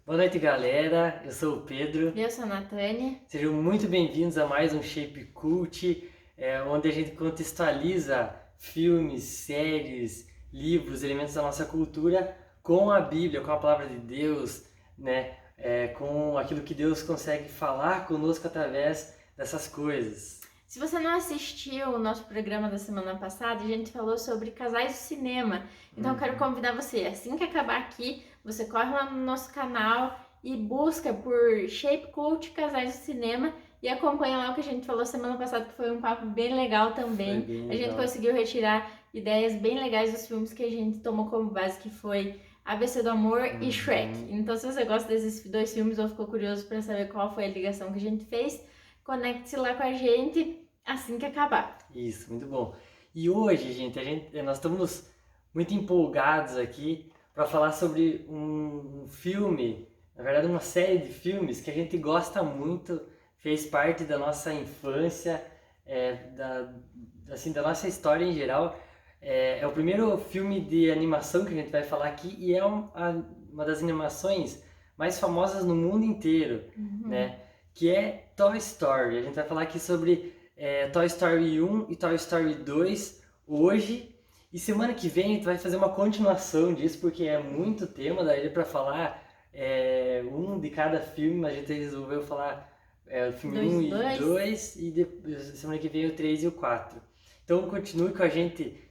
Boa noite, galera. Eu sou o Pedro. Eu sou a Natânia. Sejam muito bem-vindos a mais um Shape Cult, onde a gente contextualiza filmes, séries, livros, elementos da nossa cultura com a Bíblia, com a palavra de Deus, né? Com aquilo que Deus consegue falar conosco através dessas coisas. Se você não assistiu o nosso programa da semana passada, a gente falou sobre casais de cinema. Então eu quero convidar você, assim que acabar aqui, você corre lá no nosso canal e busca por Shape Cult Casais de Cinema e acompanha lá o que a gente falou semana passada, que foi um papo bem legal também. Foi bem A gente legal. conseguiu retirar ideias bem legais dos filmes que a gente tomou como base, que foi ABC do Amor e Shrek. Então se você gosta desses dois filmes ou ficou curioso para saber qual foi a ligação que a gente fez, conecte-se lá com a gente assim que acabar. Isso, muito bom. E hoje, gente, nós estamos muito empolgados aqui para falar sobre um filme, na verdade uma série de filmes que a gente gosta muito, fez parte da nossa infância, da nossa história em geral. É o primeiro filme de animação que a gente vai falar aqui e é uma das animações mais famosas no mundo inteiro, né? Que é Toy Story. A gente vai falar aqui sobre Toy Story 1 e Toy Story 2 hoje. E semana que vem a gente vai fazer uma continuação disso, porque é muito tema, daí para falar um de cada filme, mas a gente resolveu falar o filme 1 e 2 e depois, semana que vem o 3 e o 4. Então continue com a gente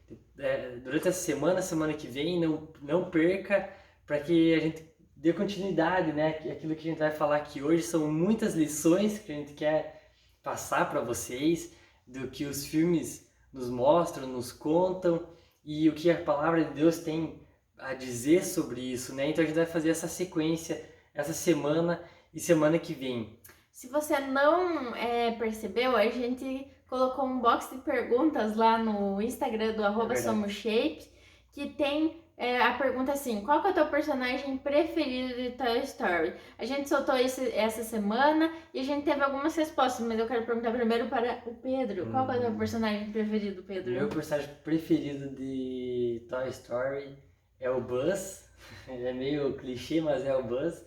durante essa semana que vem, não perca, para que a gente dê continuidade, né? Aquilo que a gente vai falar aqui hoje são muitas lições que a gente quer passar para vocês, do que os filmes nos mostram, nos contam e o que a palavra de Deus tem a dizer sobre isso, né? Então a gente vai fazer essa sequência essa semana e semana que vem. Se você não percebeu, a gente colocou um box de perguntas lá no Instagram do @SomosShape, que tem a pergunta assim: qual que é o teu personagem preferido de Toy Story? A gente soltou essa semana e a gente teve algumas respostas, mas eu quero perguntar primeiro para o Pedro. Qual que é o teu personagem preferido, Pedro? Meu personagem preferido de Toy Story é o Buzz. Ele é meio clichê, mas é o Buzz.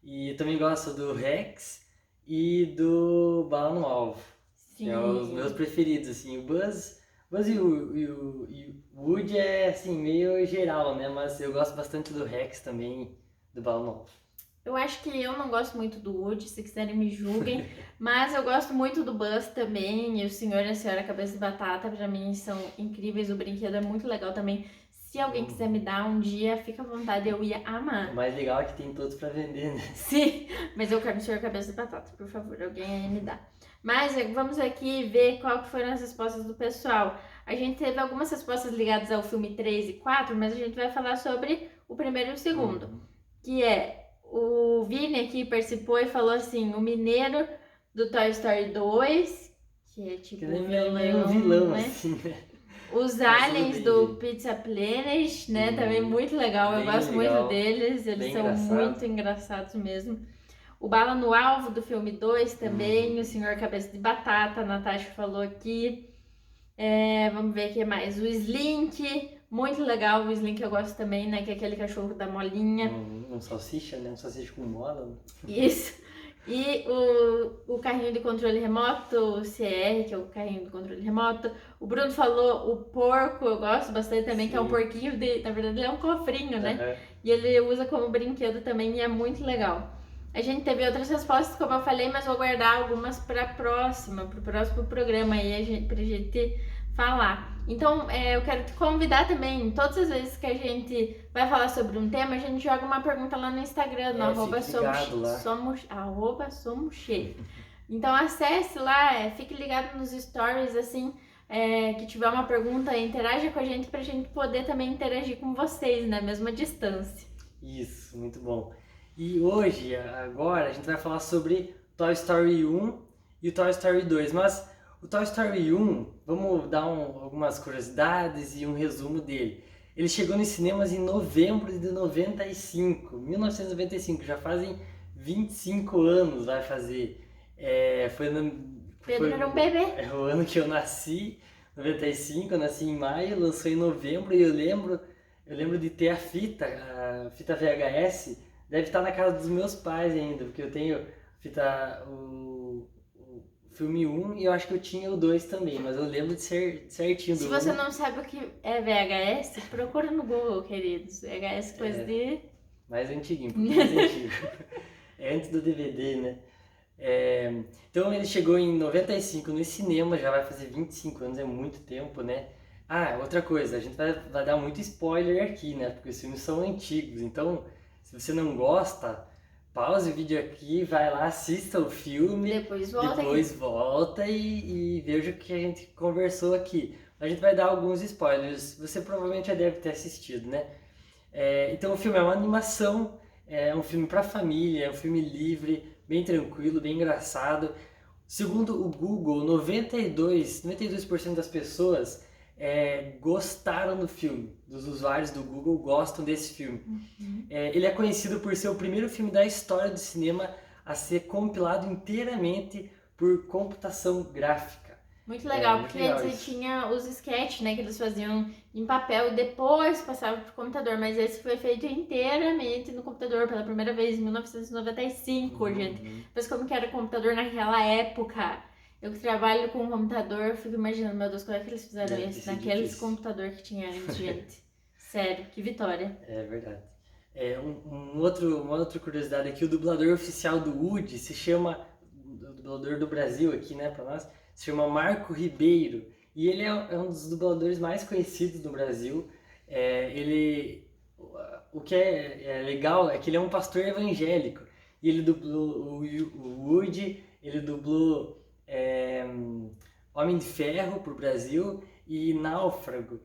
E também gosto do Rex e do Bala no Alvo. Sim. Que é os meus preferidos, assim. O Buzz e o Woody é assim, meio geral, né? Mas eu gosto bastante do Rex também, do Bala no Alvo. Eu acho que eu não gosto muito do Woody, se quiserem me julguem, mas eu gosto muito do Buzz também, e o Senhor e a Senhora Cabeça de Batata, pra mim, são incríveis, o brinquedo é muito legal também. Se alguém quiser me dar um dia, fica à vontade, eu ia amar. O mais legal é que tem todos pra vender, né? Sim, mas eu quero o Senhor Cabeça de Batata, por favor, alguém aí me dá. Mas vamos aqui ver qual que foram as respostas do pessoal. A gente teve algumas respostas ligadas ao filme 3 e 4, mas a gente vai falar sobre o primeiro e o segundo, que é... O Vini aqui participou e falou assim: o mineiro do Toy Story 2, que é tipo um vilão, né? Assim, né? Os aliens do Pizza Planet, né? Também muito legal, eu gosto muito deles, eles são muito engraçados mesmo. O Bala no Alvo do filme 2 também, o Senhor Cabeça de Batata, a Natasha falou aqui. Vamos ver o que mais. O Slink, muito legal, o Slink eu gosto também, né? Que é aquele cachorro da molinha. Um salsicha, né? Um salsicha com mola. Isso. E o carrinho de controle remoto, o CR, que é o carrinho de controle remoto. O Bruno falou o porco, eu gosto bastante também, sim, que é um porquinho, na verdade ele é um cofrinho, né? E ele usa como brinquedo também e é muito legal. A gente teve outras respostas, como eu falei, mas vou guardar algumas para pro próximo programa aí, pra gente falar. Então, eu quero te convidar também, todas as vezes que a gente vai falar sobre um tema, a gente joga uma pergunta lá no Instagram, no @SomosShape. Então, acesse lá, fique ligado nos stories, assim, que tiver uma pergunta, interaja com a gente pra gente poder também interagir com vocês, né, mesmo à distância. Isso, muito bom. E hoje, agora, a gente vai falar sobre Toy Story 1 e o Toy Story 2, mas o Toy Story 1, vamos dar algumas curiosidades e um resumo dele. Ele chegou nos cinemas em novembro de 1995, já fazem 25 anos vai fazer. Pedro era um bebê. É o ano que eu nasci, 95, eu nasci em maio, lançou em novembro e eu lembro de ter a fita VHS Deve estar na casa dos meus pais ainda, porque eu tenho fita, o filme 1 e eu acho que eu tinha o 2 também, mas eu lembro de ser certinho do Se você 1. não sabe o que é VHS, procura no Google, queridos. VHS coisa de... Mais antiguinho, um pouquinho mais antigo. É antes do DVD, né? Então ele chegou em 95 no cinema, já vai fazer 25 anos, é muito tempo, né? Ah, outra coisa, a gente vai dar muito spoiler aqui, né? Porque os filmes são antigos, então se você não gosta, pause o vídeo aqui, vai lá, assista o filme, Depois volta e veja o que a gente conversou aqui. A gente vai dar alguns spoilers, você provavelmente já deve ter assistido, né? Então o filme é uma animação, é um filme para família, é um filme livre, bem tranquilo, bem engraçado. Segundo o Google, 92% das pessoas gostaram do filme, dos usuários do Google gostam desse filme. Ele é conhecido por ser o primeiro filme da história do cinema a ser compilado inteiramente por computação gráfica. Muito legal, muito porque legal antes isso. tinha os sketches, né, que eles faziam em papel e depois passavam pro computador, mas esse foi feito inteiramente no computador pela primeira vez em 1995, gente. Mas como que era o computador naquela época? Eu que trabalho com computador, eu fico imaginando, meu Deus, como é que eles fizeram Deve ter isso sido naqueles difícil. computador que tinha antes, gente? Sério, que vitória. É verdade. Uma outra curiosidade aqui, o dublador oficial do Woody se chama, o dublador do Brasil aqui, né, pra nós, se chama Marco Ribeiro. E ele é um dos dubladores mais conhecidos do Brasil. O que é legal é que ele é um pastor evangélico. E ele dublou o Woody, ele dublou Homem de Ferro pro Brasil e Náufrago.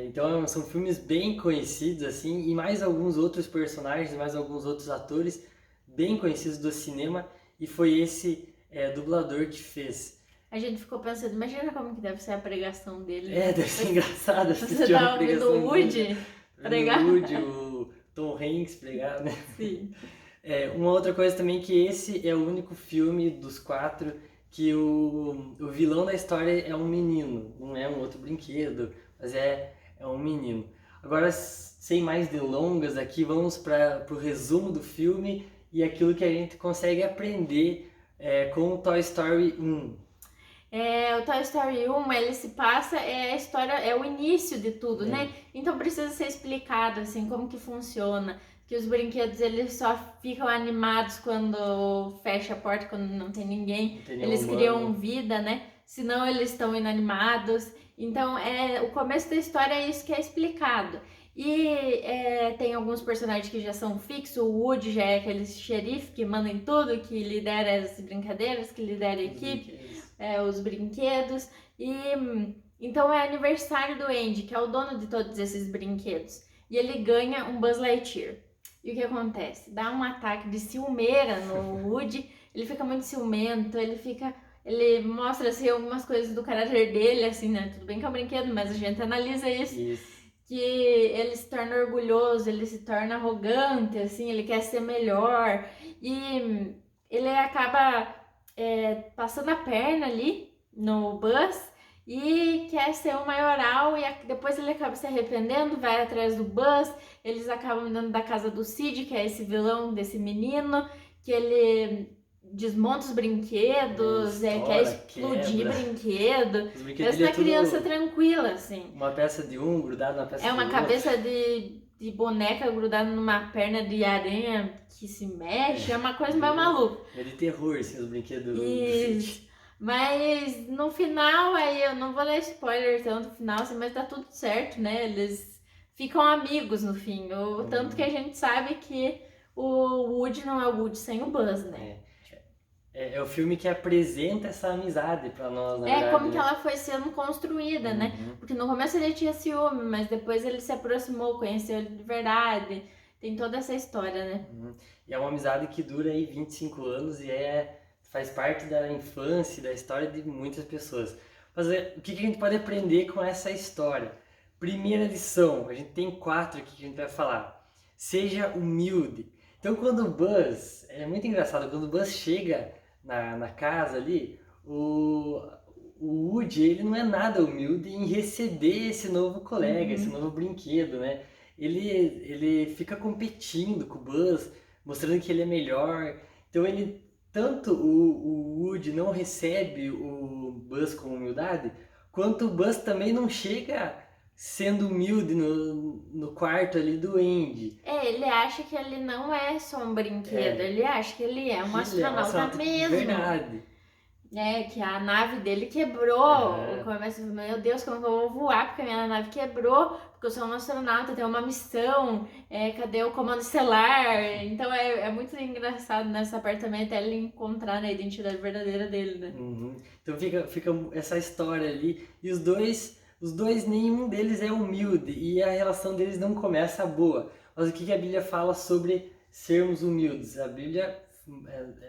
Então são filmes bem conhecidos assim e mais alguns outros personagens, mais alguns outros atores bem conhecidos do cinema e foi esse dublador que fez. A gente ficou pensando, imagina como que deve ser a pregação dele. Deve ser engraçado assistir Você tá uma ouvindo pregação o Woody pregar? O Woody, o Tom Hanks pregar, né? Sim. Uma outra coisa também que esse é o único filme dos 4 que o vilão da história é um menino, não é um outro brinquedo, mas é um menino. Agora, sem mais delongas aqui, vamos para o resumo do filme e aquilo que a gente consegue aprender com o Toy Story 1. O Toy Story 1, ele se passa, a história, é o início de tudo, né? Então precisa ser explicado, assim, como que funciona. Que os brinquedos, eles só ficam animados quando fecha a porta, quando não tem ninguém. Eles criam vida, né? Senão eles estão inanimados. Então, o começo da história é isso que é explicado. E tem alguns personagens que já são fixos. O Woody já é aquele xerife que manda em tudo, que lidera as brincadeiras, que lidera a equipe, os brinquedos. E então é aniversário do Andy, que é o dono de todos esses brinquedos. E ele ganha um Buzz Lightyear. E o que acontece? Dá um ataque de ciumeira no Woody, ele fica muito ciumento, ele mostra assim algumas coisas do caráter dele, assim, né? Tudo bem que é um brinquedo, mas a gente analisa isso. Que ele se torna orgulhoso, ele se torna arrogante, assim, ele quer ser melhor. E ele acaba passando a perna ali no Buzz e quer ser o maioral, e depois ele acaba se arrependendo, vai atrás do Buzz. Eles acabam dentro da casa do Sid, que é esse vilão desse menino, que ele desmonta os brinquedos, quer explodir brinquedo. Parece uma criança tranquila, assim. Uma peça de um grudada na peça de uma cabeça de boneca grudada numa perna de aranha que se mexe, é uma coisa meio maluca. É de terror, assim, os brinquedos. Isso. Mas no final, aí eu não vou dar spoiler tanto no final, assim, mas tá tudo certo, né? Eles ficam amigos no fim. Tanto que a gente sabe que o Woody não é o Woody sem o Buzz, né? É o filme que apresenta essa amizade pra nós, na verdade. Como que ela foi sendo construída, né? Porque no começo ele tinha ciúme, mas depois ele se aproximou, conheceu ele de verdade. Tem toda essa história, né? E é uma amizade que dura aí 25 anos e faz parte da infância e da história de muitas pessoas. Mas o que a gente pode aprender com essa história? Primeira lição, a gente tem 4 aqui que a gente vai falar. Seja humilde. Então quando o Buzz, é muito engraçado, quando o Buzz chega na casa ali, o Woody, ele não é nada humilde em receber esse novo colega, esse novo brinquedo, né? ele fica competindo com o Buzz, mostrando que ele é melhor. Então tanto o Woody não recebe o Buzz com humildade, quanto o Buzz também não chega sendo humilde no quarto ali do Andy. Ele acha que ele não é só um brinquedo, ele acha que ele é um Ele é um astronauta astronauta de mesmo. verdade. Que a nave dele quebrou. Começa, meu Deus, como que eu vou voar? Porque a minha nave quebrou, porque eu sou um astronauta, tenho uma missão, cadê o comando estelar? Então é muito engraçado nessa parte também, até ele encontrar, né, a identidade verdadeira dele, né? Então fica essa história ali, e os dois, nenhum deles é humilde, e a relação deles não começa boa. Mas o que a Bíblia fala sobre sermos humildes? A Bíblia,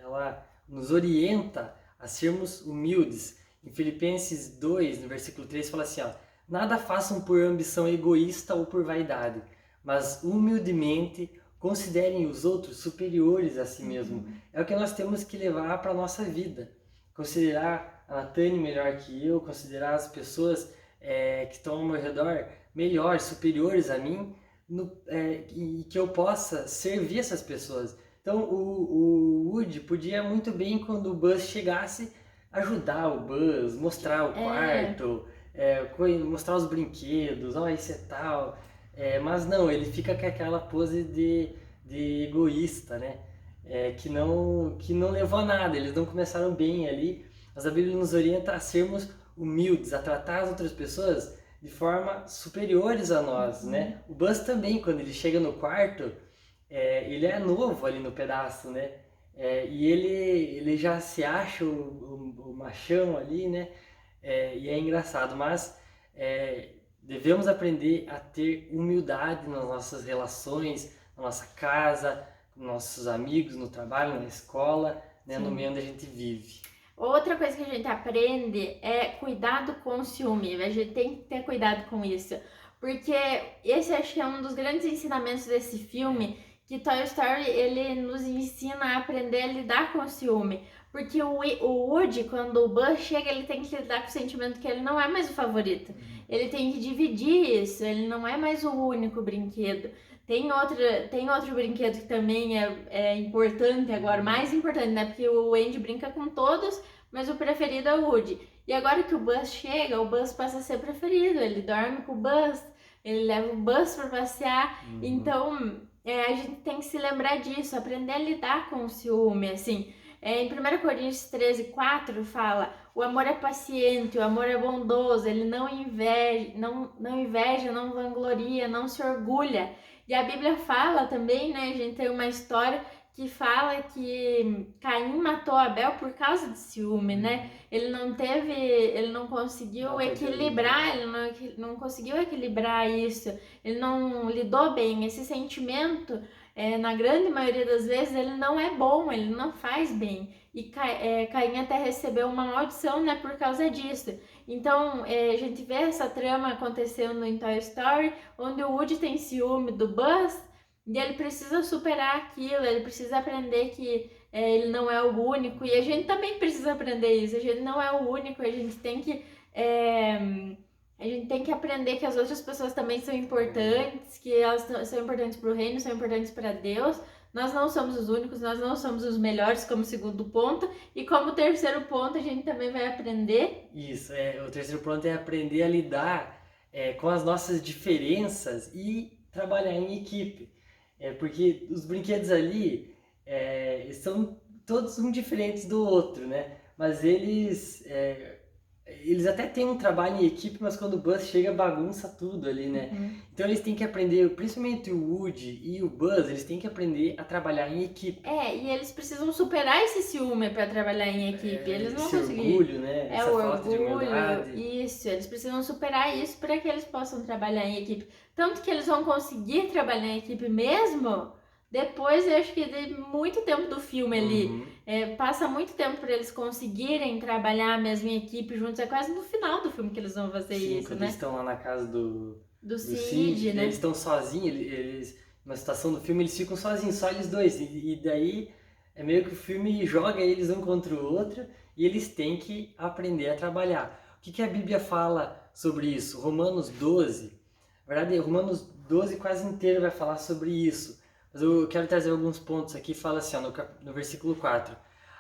ela nos orienta a sermos humildes. Em Filipenses 2, no versículo 3, fala assim, nada façam por ambição egoísta ou por vaidade, mas humildemente considerem os outros superiores a si mesmo. É o que nós temos que levar para a nossa vida. Considerar a Natane melhor que eu, considerar as pessoas que estão ao meu redor melhores, superiores a mim, e que eu possa servir essas pessoas. Então o Woody podia muito bem, quando o Buzz chegasse, ajudar o Buzz, mostrar o quarto, mostrar os brinquedos, isso é tal. Mas não, ele fica com aquela pose de egoísta, né? Que não levou a nada, eles não começaram bem ali. Mas a Bíblia nos orienta a sermos humildes, a tratar as outras pessoas de forma superiores a nós, né? O Buzz também, quando ele chega no quarto, ele é novo ali no pedaço, né? E ele já se acha o machão ali, né? E é engraçado, mas devemos aprender a ter humildade nas nossas relações, na nossa casa, com nossos amigos, no trabalho, na escola, né? No meio onde a gente vive. Outra coisa que a gente aprende é cuidado com o ciúme. A gente tem que ter cuidado com isso. Porque esse acho que é um dos grandes ensinamentos desse filme, que Toy Story ele nos ensina a aprender a lidar com o ciúme. Porque o Woody, quando o Buzz chega, ele tem que lidar com o sentimento que ele não é mais o favorito. Ele tem que dividir isso, ele não é mais o único brinquedo. Tem outro brinquedo que também é importante agora, mais importante, né? Porque o Andy brinca com todos, mas o preferido é o Woody. E agora que o Buzz chega, o Buzz passa a ser preferido. Ele dorme com o Buzz, ele leva o Buzz para passear. Então, a gente tem que se lembrar disso, aprender a lidar com o ciúme, assim. Em 1 Coríntios 13:4 fala: o amor é paciente, o amor é bondoso, ele não inveja, não vangloria, não se orgulha. E a Bíblia fala também, né, a gente tem uma história que fala que Caim matou Abel por causa de ciúme, né? Ele não conseguiu equilibrar, ele não conseguiu equilibrar isso, ele não lidou bem. Esse sentimento, na grande maioria das vezes, ele não é bom, ele não faz bem. E Caim até recebeu uma maldição, né, por causa disso. Então, a gente vê essa trama acontecendo em Toy Story, onde o Woody tem ciúme do Buzz, e ele precisa superar aquilo, ele precisa aprender que ele não é o único, e a gente também precisa aprender isso, a gente não é o único, a gente tem que aprender que as outras pessoas também são importantes, que elas são importantes para o reino, são importantes para Deus. Nós não somos os únicos, nós não somos os melhores, como segundo ponto. E como terceiro ponto, a gente também vai aprender... Isso, o terceiro ponto é aprender a lidar com as nossas diferenças e trabalhar em equipe. Porque os brinquedos ali são todos um diferentes do outro, né? Mas eles até têm um trabalho em equipe, mas quando o Buzz chega, bagunça tudo ali, né? Então eles têm que aprender, principalmente o Woody e o Buzz, eles têm que aprender a trabalhar em equipe. E eles precisam superar esse ciúme para trabalhar em equipe. Eles não conseguem. Esse orgulho, né? Essa falta de humildade. Isso, eles precisam superar isso para que eles possam trabalhar em equipe. Tanto que eles vão conseguir trabalhar em equipe mesmo depois, eu acho que de muito tempo do filme ali. Passa muito tempo para eles conseguirem trabalhar mesmo em equipe juntos. É quase no final do filme que eles vão fazer isso, quando né? Eles estão lá na casa do Sid, né? Eles estão sozinhos, eles na situação do filme eles ficam sozinhos, só eles dois. E daí é meio que o filme joga eles um contra o outro e eles têm que aprender a trabalhar. O que a Bíblia fala sobre isso? Romanos 12. Na verdade, Romanos 12 quase inteiro vai falar sobre isso. Mas eu quero trazer alguns pontos aqui. Fala assim, ó, no versículo 4.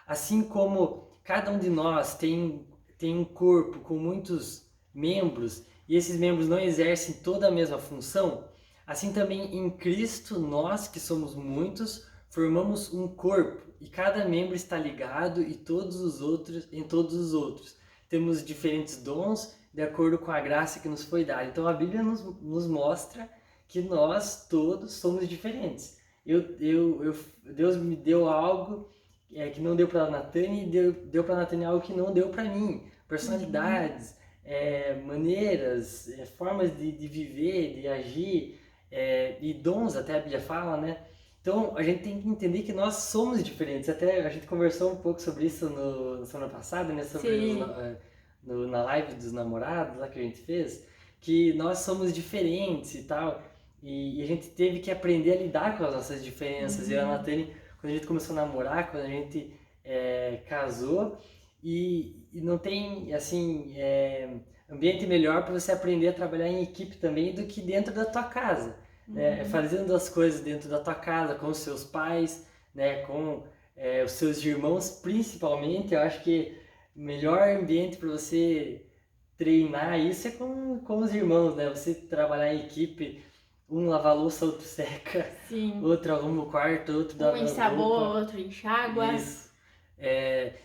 Assim como cada um de nós tem um corpo com muitos membros, e esses membros não exercem toda a mesma função, assim também em Cristo, nós que somos muitos, formamos um corpo, e cada membro está ligado em todos os outros. Temos diferentes dons de acordo com a graça que nos foi dada. Então a Bíblia nos mostra que nós todos somos diferentes. Deus me deu algo que não deu para a Natane, e deu para a Natane algo que não deu para mim. Personalidades, maneiras, formas de viver, de agir, e dons, até a Bíblia fala, né? Então a gente tem que entender que nós somos diferentes. Até a gente conversou um pouco sobre isso na semana passada, né? Sobre na live dos namorados lá que a gente fez, que nós somos diferentes e tal. E a gente teve que aprender a lidar com as nossas diferenças. E a Natane, quando a gente começou a namorar, quando a gente casou, e não tem, assim, ambiente melhor para você aprender a trabalhar em equipe também do que dentro da tua casa. Né? Fazendo as coisas dentro da tua casa, com os seus pais, né? Com os seus irmãos, principalmente. Eu acho que o melhor ambiente para você treinar isso é com os irmãos, né? Você trabalhar em equipe, um lava a louça, outro seca, outro arruma o quarto, outro dá um ensaboa, outro enxágua. Isso.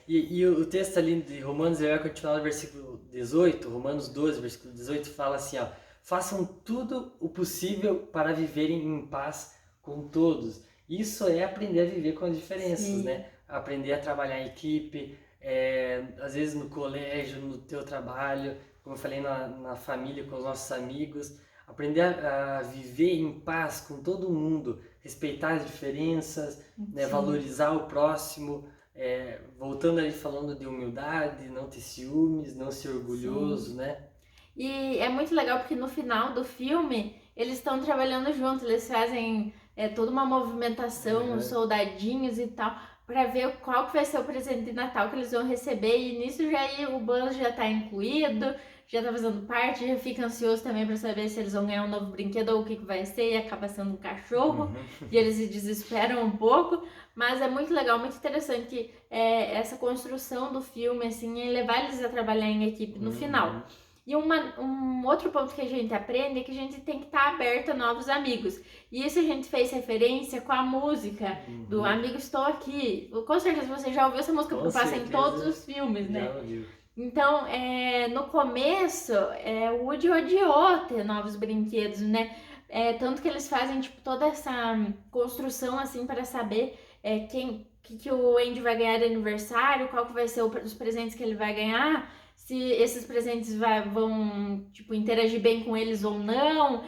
E o texto ali de Romanos, ele vai continuar no versículo 18, Romanos 12, versículo 18, fala assim, ó: façam tudo o possível para viverem em paz com todos. Isso é aprender a viver com as diferenças, né? Aprender a trabalhar em equipe, às vezes no colégio, no teu trabalho, como eu falei, na família, com os nossos amigos. Aprender a viver em paz com todo mundo, respeitar as diferenças, né? Valorizar o próximo, voltando ali falando de humildade, não ter ciúmes, não ser orgulhoso, né? E é muito legal porque no final do filme eles estão trabalhando juntos, eles fazem toda uma movimentação, os soldadinhos e tal, para ver qual que vai ser o presente de Natal que eles vão receber, e nisso o Buzz já tá incluído, já tá fazendo parte, já fica ansioso também para saber se eles vão ganhar um novo brinquedo ou o que vai ser, e acaba sendo um cachorro, e eles se desesperam um pouco, mas é muito legal, muito interessante essa construção do filme, assim, e levar eles a trabalhar em equipe no final. E um outro ponto que a gente aprende é que a gente tem que estar aberto a novos amigos. E isso a gente fez referência com a música do Amigo Estou Aqui. Com certeza você já ouviu essa música, porque passa em todos os filmes, né? Então, no começo, o Woody odiou ter novos brinquedos, né? Tanto que eles fazem tipo, toda essa construção assim para saber que o Andy vai ganhar de aniversário, qual que vai ser os presentes que ele vai ganhar, se esses presentes vão tipo, interagir bem com eles ou não.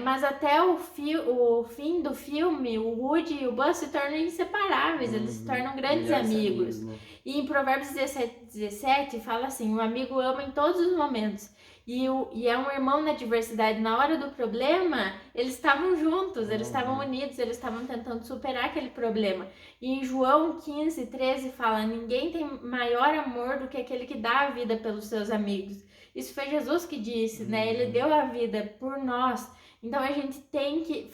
Mas até o fim do filme, o Woody e o Buzz se tornam inseparáveis, eles se tornam grandes amigos. Né? E em Provérbios 17 fala assim: o amigo ama em todos os momentos. E é um irmão na diversidade. Na hora do problema, eles estavam juntos, eles estavam unidos, eles estavam tentando superar aquele problema. E em João 15:13 fala: ninguém tem maior amor do que aquele que dá a vida pelos seus amigos. Isso foi Jesus que disse, né? Ele deu a vida por nós. Então a gente tem que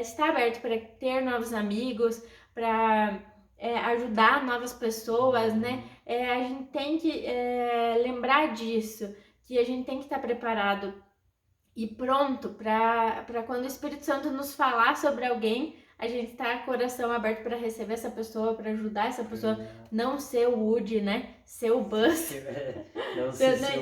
estar aberto para ter novos amigos, para ajudar novas pessoas, né? A gente tem que lembrar disso, que a gente tem que estar preparado e pronto para quando o Espírito Santo nos falar sobre alguém, a gente tá com o coração aberto para receber essa pessoa, para ajudar essa pessoa, não ser o Woody, né? Ser o Buzz.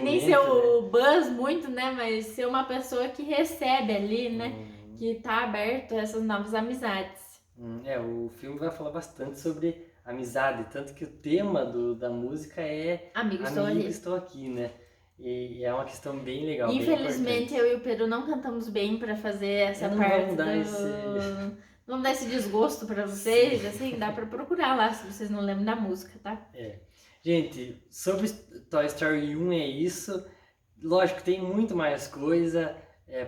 Nem ser o Buzz muito, né? Mas ser uma pessoa que recebe ali, né? Que tá aberto a essas novas amizades. O filme vai falar bastante sobre amizade, tanto que o tema da música é Amigo Estou Aqui, né? E é uma questão bem legal. Infelizmente, bem eu e o Pedro não cantamos bem para fazer essa parte Vamos dar esse desgosto pra vocês, assim, dá pra procurar lá se vocês não lembram da música, tá? Gente, sobre Toy Story 1 é isso. Lógico, tem muito mais coisa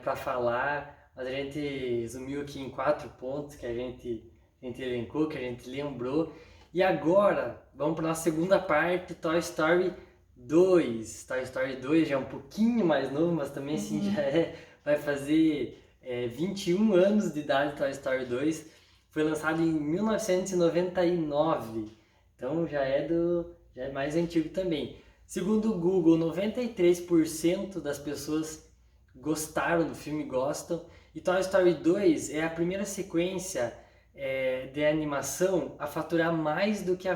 pra falar, mas a gente resumiu aqui em 4 pontos que a gente elencou, que a gente lembrou. E agora, vamos pra nossa segunda parte, Toy Story 2. Toy Story 2 já é um pouquinho mais novo, mas também assim, vai fazer 21 anos de idade Toy Story 2. Foi lançado em 1999, então já é mais antigo também. Segundo o Google, 93% das pessoas gostaram do filme, gostam. E Toy Story 2 é a primeira sequência de animação a faturar mais do que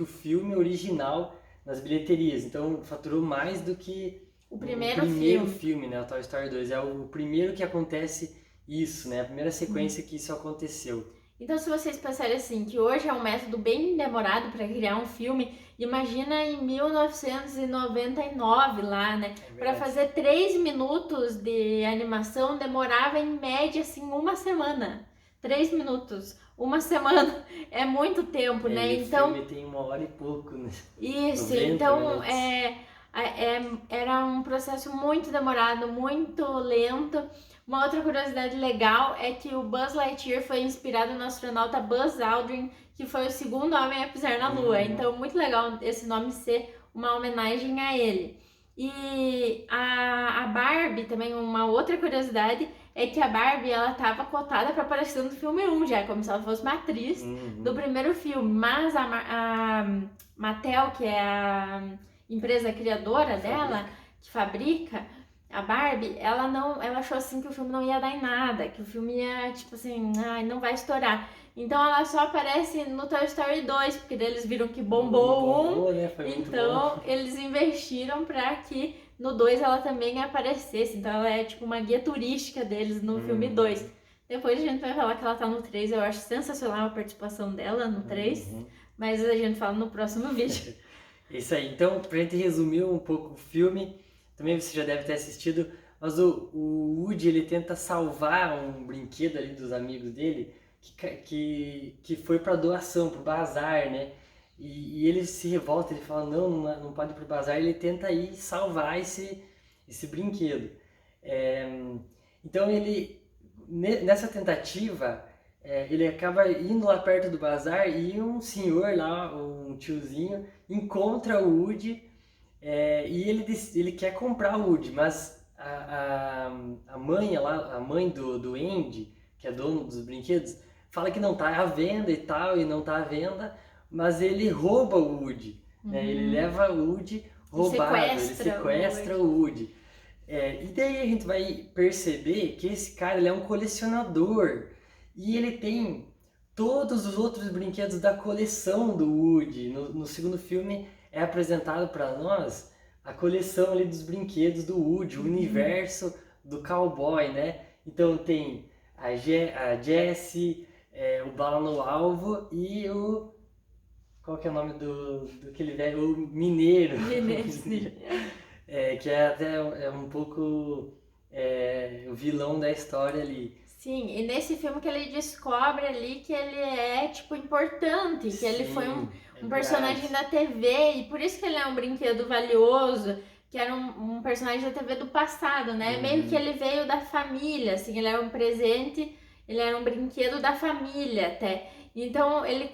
o filme original nas bilheterias. Então faturou mais do que O o primeiro primeiro filme. filme, né? O Toy Story 2. É o primeiro que acontece isso, né? A primeira sequência que isso aconteceu. Então, se vocês pensarem assim, que hoje é um método bem demorado para criar um filme, imagina em 1999 lá, né? Para fazer 3 minutos de animação demorava em média assim uma semana. 3 minutos, uma semana é muito tempo, né? Então o filme tem 1 hora e pouco, né? Isso, 90 então minutos. era um processo muito demorado, muito lento. Uma outra curiosidade legal é que o Buzz Lightyear foi inspirado no astronauta Buzz Aldrin, que foi o segundo homem a pisar na Lua. Então, muito legal esse nome ser uma homenagem a ele. E a Barbie, também uma outra curiosidade, é que a Barbie, ela estava cotada para aparecer no filme 1 já, como se ela fosse uma atriz do primeiro filme. Mas a Mattel, que é a empresa criadora dela, que fabrica a Barbie, ela achou assim que o filme não ia dar em nada, que o filme ia, tipo assim, não vai estourar. Então ela só aparece no Toy Story 2, porque daí eles viram que bombou né? Foi muito então bom. eles investiram para que no 2 ela também aparecesse. Então ela é tipo uma guia turística deles no filme 2. Depois a gente vai falar que ela tá no 3, eu acho sensacional a participação dela no 3, mas a gente fala no próximo vídeo. Isso aí, então, pra gente resumir um pouco o filme, também você já deve ter assistido, mas o Woody, ele tenta salvar um brinquedo ali dos amigos dele, que foi para doação, pro bazar, né? E ele se revolta, ele fala, não pode ir pro bazar, ele tenta ir salvar esse brinquedo. Então nessa tentativa, ele acaba indo lá perto do bazar e um senhor lá, um tiozinho, encontra o Woody e ele quer comprar o Woody, mas a mãe lá, a mãe do Andy, que é dono dos brinquedos, fala que não tá à venda e tal, e não tá à venda, mas ele rouba o Woody, né? Ele leva o Woody roubado, ele sequestra o Woody. E daí a gente vai perceber que esse cara, ele é um colecionador e ele tem todos os outros brinquedos da coleção do Woody. No segundo filme é apresentado para nós a coleção ali dos brinquedos do Woody, o universo do cowboy, né? Então tem a Jessie, o Bala no Alvo e o... Qual que é o nome do aquele velho? O Mineiro. Que é até um pouco o vilão da história ali. Sim, e nesse filme que ele descobre ali que ele é, tipo, importante, que ele foi um personagem da TV, e por isso que ele é um brinquedo valioso, que era um personagem da TV do passado, né? Meio que ele veio da família, assim, ele era um presente, ele era um brinquedo da família até. Então ele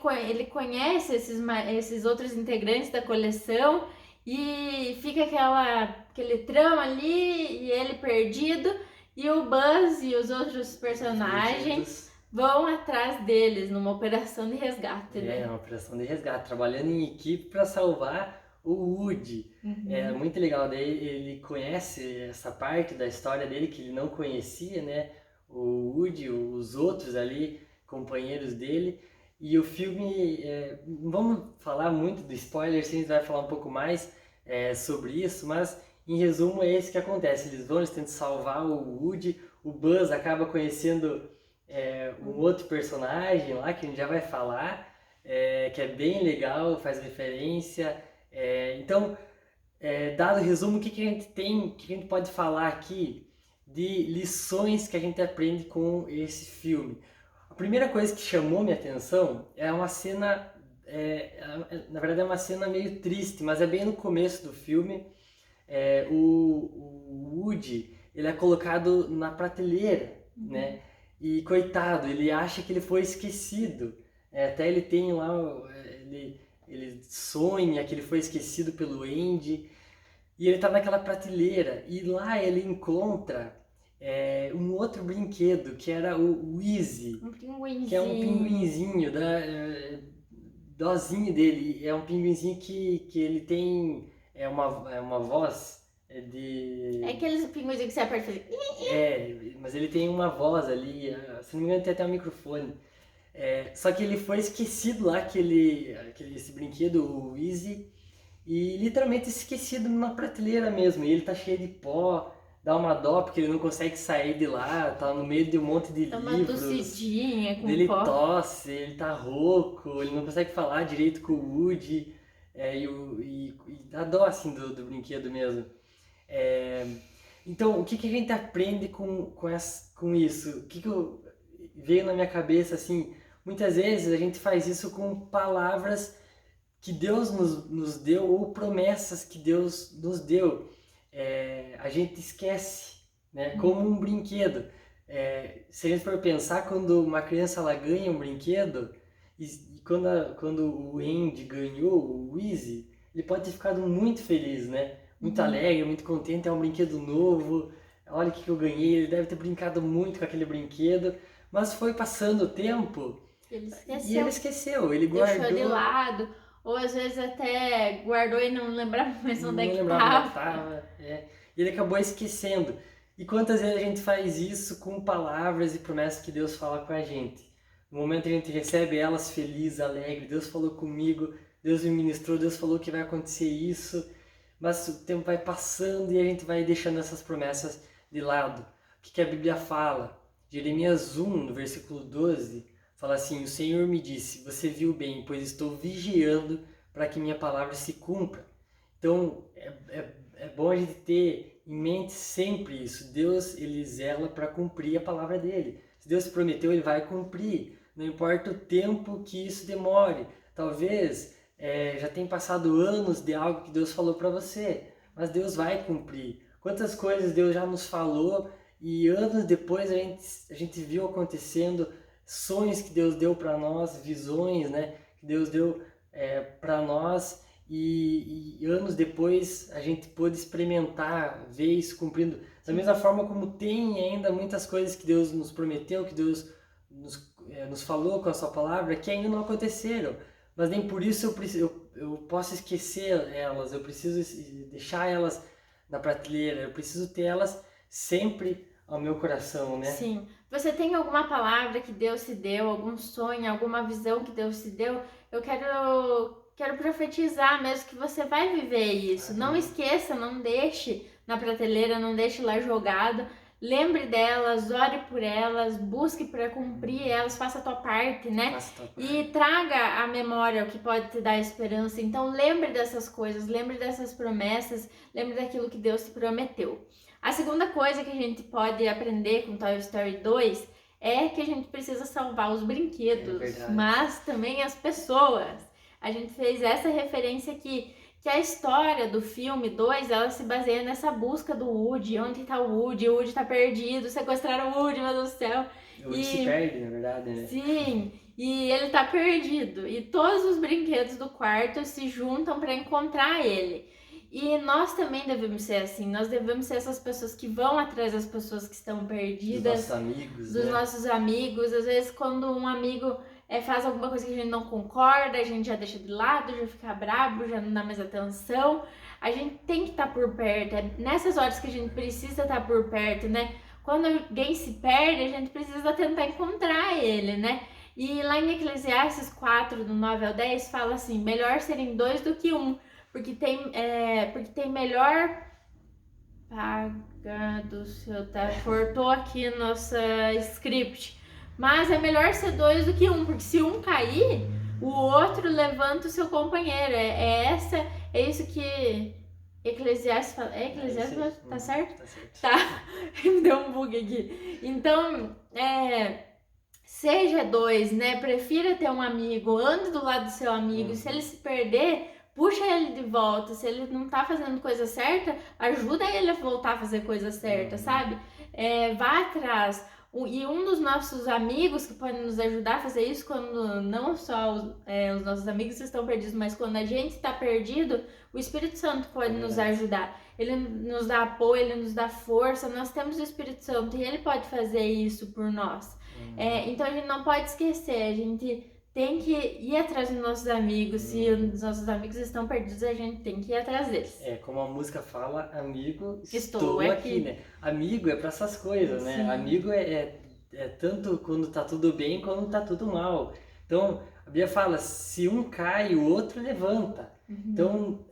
conhece esses outros integrantes da coleção e fica aquele trama ali e ele perdido. E o Buzz e os outros personagens vão atrás deles numa operação de resgate, né? Uma operação de resgate, trabalhando em equipe para salvar o Woody. É muito legal, daí ele conhece essa parte da história dele que ele não conhecia, né? O Woody, os outros ali, companheiros dele. E o filme, não vamos falar muito do spoiler, a gente vai falar um pouco mais sobre isso, mas em resumo é esse que acontece, eles tentam salvar o Woody, o Buzz acaba conhecendo um outro personagem lá, que a gente já vai falar, que é bem legal, faz referência. Então, dado o resumo, o que a gente tem, o que a gente pode falar aqui de lições que a gente aprende com esse filme? A primeira coisa que chamou minha atenção é uma cena, na verdade é uma cena meio triste, mas é bem no começo do filme. O Woody, ele é colocado na prateleira, né? E coitado, ele acha que ele foi esquecido. Até ele tem lá, ele sonha que ele foi esquecido pelo Andy. E ele tá naquela prateleira. E lá ele encontra um outro brinquedo, que era o Easy, Um pinguinzinho. que é um pinguinzinho, dozinho dele. É um pinguinzinho que ele tem uma voz de... É aqueles pinguinzinhos que você aperta e faz... mas ele tem uma voz ali, se não me engano tem até um microfone. Só que ele foi esquecido lá, esse brinquedo, o Easy, e literalmente esquecido numa prateleira mesmo. E ele tá cheio de pó, dá uma dó porque ele não consegue sair de lá, tá no meio de um monte de Dá uma livros. tossidinha com Ele pó. tosse, ele tá rouco, ele não consegue falar direito com o Woody, e dá dó assim do brinquedo mesmo. Então, o que a gente aprende com isso? O que veio na minha cabeça assim? Muitas vezes a gente faz isso com palavras que Deus nos deu ou promessas que Deus nos deu. A gente esquece, né? Como um brinquedo. Se a gente for pensar, quando uma criança ela ganha um brinquedo, e quando o Andy ganhou o Easy, ele pode ter ficado muito feliz, né? Muito alegre, muito contente, é um brinquedo novo, olha o que eu ganhei, ele deve ter brincado muito com aquele brinquedo, mas foi passando o tempo Ele e ele esqueceu, ele guardou... Deixou de lado, ou às vezes até guardou e não lembrava mais onde é que tava. E ele acabou esquecendo. E quantas vezes a gente faz isso com palavras e promessas que Deus fala com a gente? No momento que a gente recebe elas feliz, alegre, Deus falou comigo, Deus me ministrou, Deus falou que vai acontecer isso, mas o tempo vai passando e a gente vai deixando essas promessas de lado. O que a Bíblia fala? Jeremias 1, no versículo 12, fala assim: o Senhor me disse, você viu bem, pois estou vigiando para que minha palavra se cumpra. Então, é bom a gente ter em mente sempre isso. Deus, ele zela para cumprir a palavra dele. Se Deus prometeu, ele vai cumprir. Não importa o tempo que isso demore. Talvez já tenha passado anos de algo que Deus falou para você, mas Deus vai cumprir. Quantas coisas Deus já nos falou e anos depois a gente viu acontecendo, sonhos que Deus deu para nós, visões, né, que Deus deu para nós, e anos depois a gente pôde experimentar, ver isso cumprindo. Da mesma forma como tem ainda muitas coisas que Deus nos prometeu, que Deus nos falou com a sua palavra, que ainda não aconteceram. Mas nem por isso eu posso esquecer elas, eu preciso deixar elas na prateleira, eu preciso ter elas sempre ao meu coração, né? Sim. Você tem alguma palavra que Deus te deu, algum sonho, alguma visão que Deus te deu? Eu quero profetizar mesmo que você vai viver isso. Não esqueça, não deixe na prateleira, não deixe lá jogado. Lembre delas, ore por elas, busque para cumprir elas, faça a tua parte, né? E traga à memória o que pode te dar esperança. Então lembre dessas coisas, lembre dessas promessas, lembre daquilo que Deus te prometeu. A segunda coisa que a gente pode aprender com Toy Story 2 é que a gente precisa salvar os brinquedos, mas também as pessoas. A gente fez essa referência aqui, que a história do filme 2, ela se baseia nessa busca do Woody. Onde tá o Woody tá perdido, sequestraram o Woody, meu Deus do céu. O Woody se perde, na verdade, né? Sim, e ele tá perdido. E todos os brinquedos do quarto se juntam para encontrar ele. E nós também devemos ser assim, nós devemos ser essas pessoas que vão atrás das pessoas que estão perdidas. Dos nossos amigos, dos nossos amigos. Às vezes quando um amigo faz alguma coisa que a gente não concorda, a gente já deixa de lado, já fica brabo, já não dá mais atenção. A gente tem que estar por perto, é nessas horas que a gente precisa estar por perto, né? Quando alguém se perde, a gente precisa tentar encontrar ele, né? E lá em Eclesiastes 4, do 9 ao 10, fala assim: melhor serem dois do que um, porque tem melhor paga do seu... Cortou aqui nossa script. Mas é melhor ser dois do que um, porque se um cair, o outro levanta o seu companheiro. É isso que Eclesiastes fala. Eclesiastes, tá certo? Tá certo. Tá, me deu um bug aqui. Então, seja dois, né? Prefira ter um amigo, ande do lado do seu amigo. Se ele se perder, puxa ele de volta. Se ele não tá fazendo coisa certa, ajuda ele a voltar a fazer coisa certa, sabe? Vá atrás. E um dos nossos amigos que pode nos ajudar a fazer isso, quando não só os nossos amigos estão perdidos, mas quando a gente está perdido, o Espírito Santo pode nos ajudar. Ele nos dá apoio, ele nos dá força. Nós temos o Espírito Santo e ele pode fazer isso por nós. Então a gente não pode esquecer, a gente tem que ir atrás dos nossos amigos. Se os nossos amigos estão perdidos, a gente tem que ir atrás deles. Como a música fala, amigo, estou aqui, né? Amigo é para essas coisas, né? Sim. Amigo é tanto quando tá tudo bem, quando tá tudo mal. Então, a Bíblia fala, se um cai, o outro levanta. Então,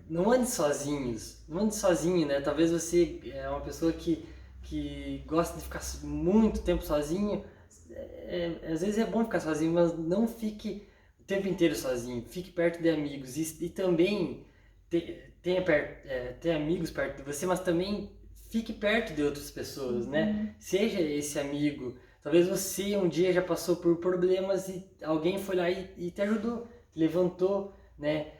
não ande sozinhos, não ande sozinho, né? Talvez você é uma pessoa que gosta de ficar muito tempo sozinho. Às vezes é bom ficar sozinho, mas não fique o tempo inteiro sozinho. Fique perto de amigos e também tenha amigos perto de você, mas também fique perto de outras pessoas, né? Seja esse amigo. Talvez você um dia já passou por problemas e alguém foi lá e te ajudou, te levantou, né?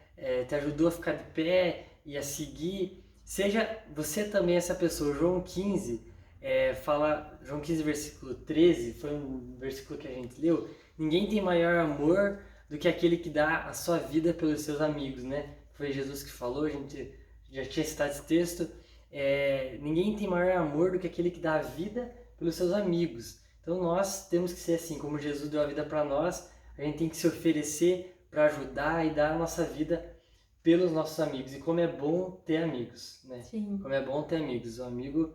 Te ajudou a ficar de pé e a seguir. Seja você também essa pessoa. João 15 fala, João 15 versículo 13, foi um versículo que a gente leu. Ninguém tem maior amor do que aquele que dá a sua vida pelos seus amigos, né? Foi Jesus que falou, a gente já tinha citado esse texto. Ninguém tem maior amor do que aquele que dá a vida pelos seus amigos. Então nós temos que ser assim, como Jesus deu a vida para nós, a gente tem que se oferecer para ajudar e dar a nossa vida pelos nossos amigos. E como é bom ter amigos, né? Sim. Como é bom ter amigos. O amigo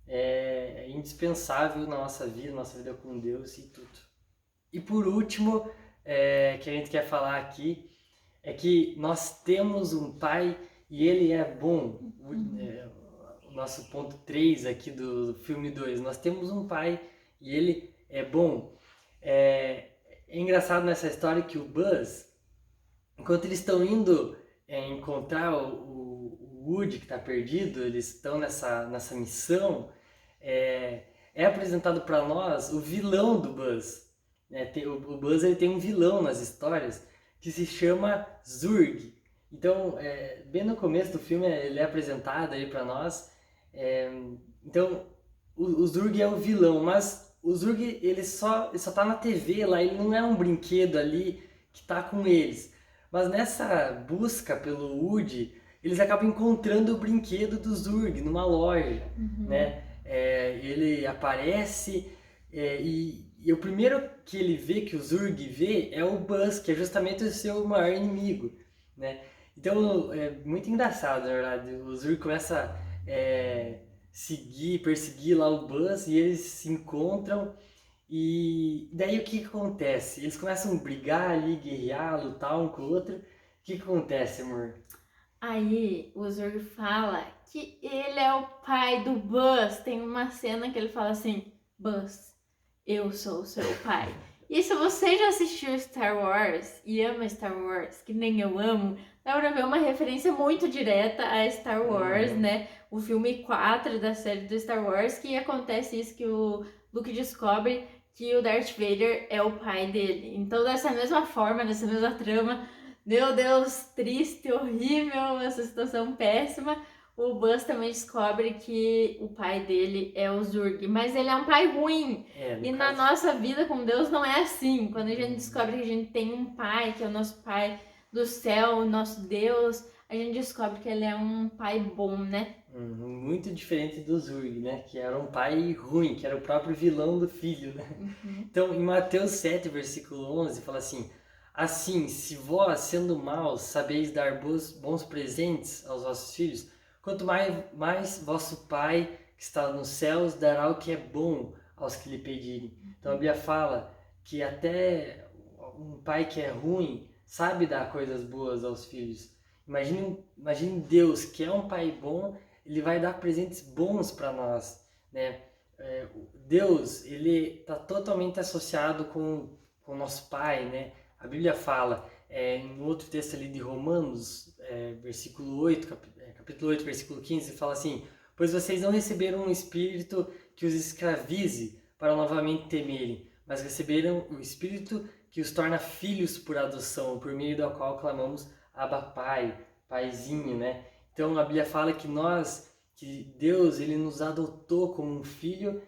é indispensável na nossa vida com Deus e tudo. E por último, que a gente quer falar aqui, é que nós temos um Pai e Ele é bom. O nosso ponto 3 aqui do filme 2, nós temos um Pai e Ele é bom. É engraçado nessa história que o Buzz, enquanto eles estão indo encontrar o Woody que está perdido, eles estão nessa missão, é apresentado para nós o vilão do Buzz. O Buzz ele tem um vilão nas histórias que se chama Zurg. Então, bem no começo do filme ele é apresentado aí para nós. Então, o Zurg é o vilão, mas o Zurg ele só tá na TV lá, ele não é um brinquedo ali que tá com eles. Mas nessa busca pelo Woody, eles acabam encontrando o brinquedo do Zurg numa loja, né? Ele aparece e o primeiro que ele vê, que o Zurg vê, é o Buzz, que é justamente o seu maior inimigo, né? Então é muito engraçado, na verdade. O Zurg começa a perseguir lá o Buzz e eles se encontram. E daí o que acontece? Eles começam a brigar ali, guerrear, lutar um com o outro. O que acontece, amor? Aí o Zurg fala que ele é o pai do Buzz. Tem uma cena que ele fala assim: Buzz, eu sou o seu pai. E se você já assistiu Star Wars e ama Star Wars, que nem eu amo, dá pra ver uma referência muito direta a Star Wars, né? O filme 4 da série do Star Wars, que acontece isso, que o Luke descobre que o Darth Vader é o pai dele. Então, dessa mesma forma, nessa mesma trama, meu Deus, triste, horrível, essa situação péssima, o Buzz também descobre que o pai dele é o Zurg, mas ele é um pai ruim. E na nossa vida com Deus não é assim. Quando a gente descobre que a gente tem um pai, que é o nosso pai do céu, o nosso Deus, a gente descobre que ele é um pai bom, né? Muito diferente do Zurg, né? Que era um pai ruim, que era o próprio vilão do filho, né? Então, em Mateus 7, versículo 11, fala assim: assim, se vós, sendo maus, sabeis dar bons presentes aos vossos filhos, quanto mais vosso Pai que está nos céus dará o que é bom aos que lhe pedirem. Então a Bíblia fala que até um pai que é ruim sabe dar coisas boas aos filhos. Imagine Deus, que é um pai bom, ele vai dar presentes bons para nós, né? Deus, ele está totalmente associado com o nosso Pai, né? A Bíblia fala, em outro texto ali de Romanos, versículo 8, capítulo 8, versículo 15, fala assim: pois vocês não receberam um espírito que os escravize para novamente temerem, mas receberam o espírito que os torna filhos por adoção, por meio do qual clamamos Abba Pai, Paizinho, né? Então a Bíblia fala que Deus, ele nos adotou como um filho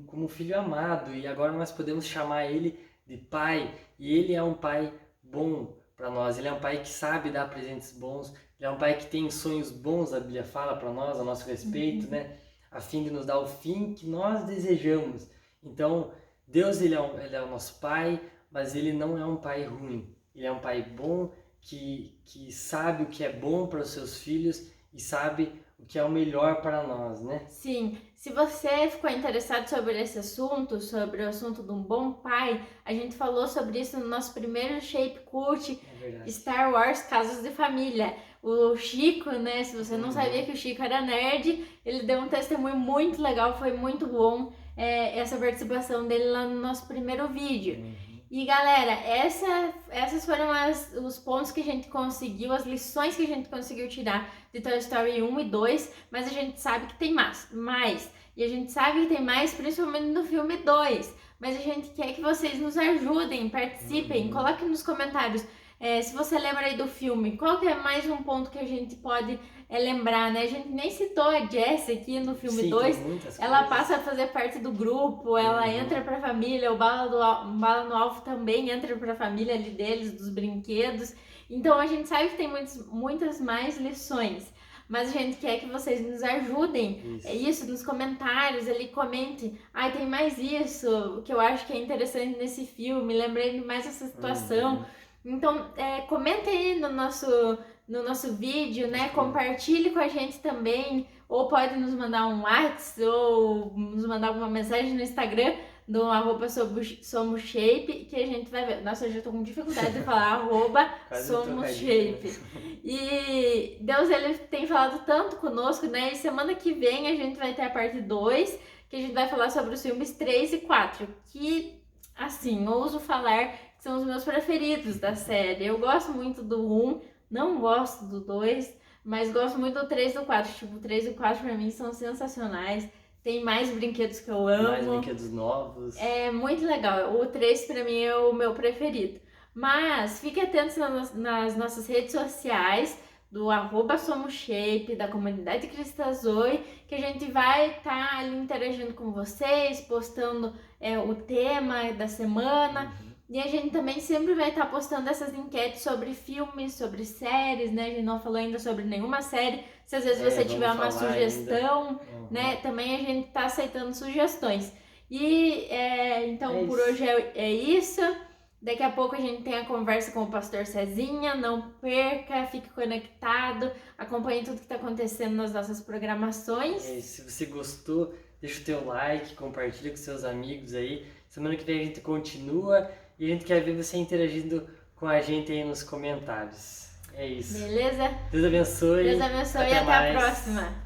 como um filho amado, e agora nós podemos chamar ele de pai, e ele é um pai bom para nós, ele é um pai que sabe dar presentes bons, ele é um pai que tem sonhos bons, a Bíblia fala para nós, a nosso respeito, né? A fim de nos dar o fim que nós desejamos. Então, Deus ele é o nosso pai, mas ele não é um pai ruim, ele é um pai bom que sabe o que é bom para os seus filhos e sabe o que é o melhor para nós, né? Sim, se você ficou interessado sobre esse assunto, sobre o assunto de um bom pai, a gente falou sobre isso no nosso primeiro Shape Cult, Star Wars Casos de Família. O Chico, né, se você não sabia que o Chico era nerd, ele deu um testemunho muito legal, foi muito bom essa participação dele lá no nosso primeiro vídeo. E galera, essas foram os pontos que a gente conseguiu, as lições que a gente conseguiu tirar de Toy Story 1 e 2, mas a gente sabe que tem mais. E a gente sabe que tem mais, principalmente no filme 2. Mas a gente quer que vocês nos ajudem, participem, coloquem nos comentários. Se você lembra aí do filme, qual que é mais um ponto que a gente pode lembrar, né? A gente nem citou a Jessie aqui no filme 2, ela passa a fazer parte do grupo, ela entra pra família, o Bala no Alvo também entra pra família ali deles, dos brinquedos. Então a gente sabe que tem muitas mais lições, mas a gente quer que vocês nos ajudem. Isso nos comentários, ali comente, tem mais isso, que eu acho que é interessante nesse filme, lembrei de mais essa situação. Então, comenta aí no nosso vídeo, né? Compartilhe com a gente também, ou pode nos mandar um WhatsApp, ou nos mandar alguma mensagem no Instagram, do @SomosShape, que a gente vai ver. Nossa, eu já tô com dificuldade de falar @SomosShape. E Deus, ele tem falado tanto conosco, né? E semana que vem a gente vai ter a parte 2, que a gente vai falar sobre os filmes 3 e 4, que, assim, ouso falar, são os meus preferidos da série. Eu gosto muito do 1, não gosto do 2, mas gosto muito do 3 e do 4. Tipo, o 3 e o 4 pra mim são sensacionais. Tem mais brinquedos que eu amo. Mais brinquedos novos. É muito legal. O 3 pra mim é o meu preferido. Mas fique atento nas nossas redes sociais, do @SomosShape, da comunidade Cristazoe, que a gente vai estar ali interagindo com vocês, postando o tema da semana. E a gente também sempre vai estar postando essas enquetes sobre filmes, sobre séries, né? A gente não falou ainda sobre nenhuma série. Se às vezes você tiver uma sugestão, né? Também a gente tá aceitando sugestões. E então por hoje é isso. Daqui a pouco a gente tem a conversa com o pastor Cezinha. Não perca, fique conectado, acompanhe tudo que está acontecendo nas nossas programações. Se você gostou, deixa o teu like, compartilha com seus amigos aí. Semana que vem a gente continua. E a gente quer ver você interagindo com a gente aí nos comentários. É isso. Beleza? Deus abençoe. Deus abençoe e até a próxima.